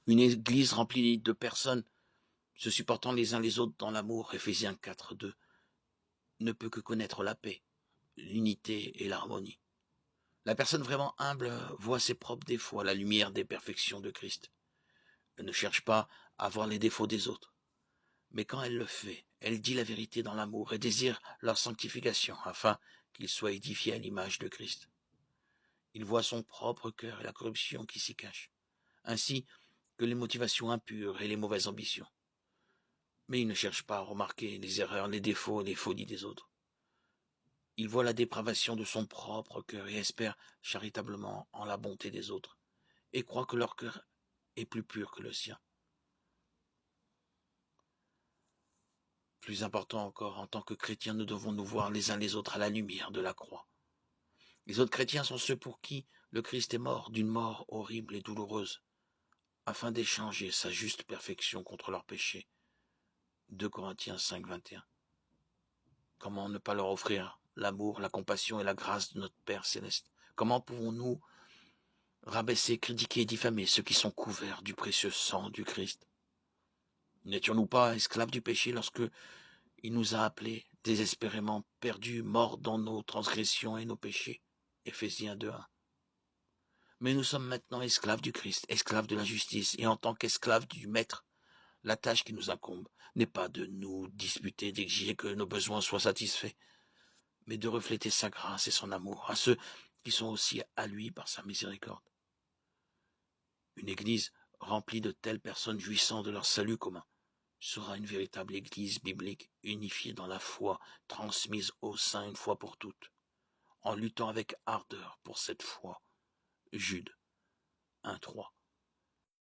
Une église remplie de personnes se supportant les uns les autres dans l'amour, Éphésiens 4:2, ne peut que connaître la paix, l'unité et l'harmonie. La personne vraiment humble voit ses propres défauts à la lumière des perfections de Christ. Elle ne cherche pas à voir les défauts des autres. Mais quand elle le fait, elle dit la vérité dans l'amour et désire leur sanctification afin qu'ils soient édifiés à l'image de Christ. Il voit son propre cœur et la corruption qui s'y cache, ainsi que les motivations impures et les mauvaises ambitions. Mais il ne cherche pas à remarquer les erreurs, les défauts et les folies des autres. Il voit la dépravation de son propre cœur et espère charitablement en la bonté des autres, et croit que leur cœur est plus pur que le sien. Plus important encore, en tant que chrétiens, nous devons nous voir les uns les autres à la lumière de la croix. Les autres chrétiens sont ceux pour qui le Christ est mort d'une mort horrible et douloureuse, afin d'échanger sa juste perfection contre leurs péchés. 2 Corinthiens 5, 21. Comment ne pas leur offrir l'amour, la compassion et la grâce de notre Père céleste? Comment pouvons-nous rabaisser, critiquer et diffamer ceux qui sont couverts du précieux sang du Christ? N'étions-nous pas esclaves du péché lorsque il nous a appelés désespérément perdus, morts dans nos transgressions et nos péchés? Éphésiens 2:1. Mais nous sommes maintenant esclaves du Christ, esclaves de la justice, et en tant qu'esclaves du Maître, la tâche qui nous incombe n'est pas de nous disputer, d'exiger que nos besoins soient satisfaits, mais de refléter sa grâce et son amour à ceux qui sont aussi à lui par sa miséricorde. Une église remplie de telles personnes jouissant de leur salut commun sera une véritable église biblique, unifiée dans la foi, transmise au sein une fois pour toutes, en luttant avec ardeur pour cette foi. Jude 1:3.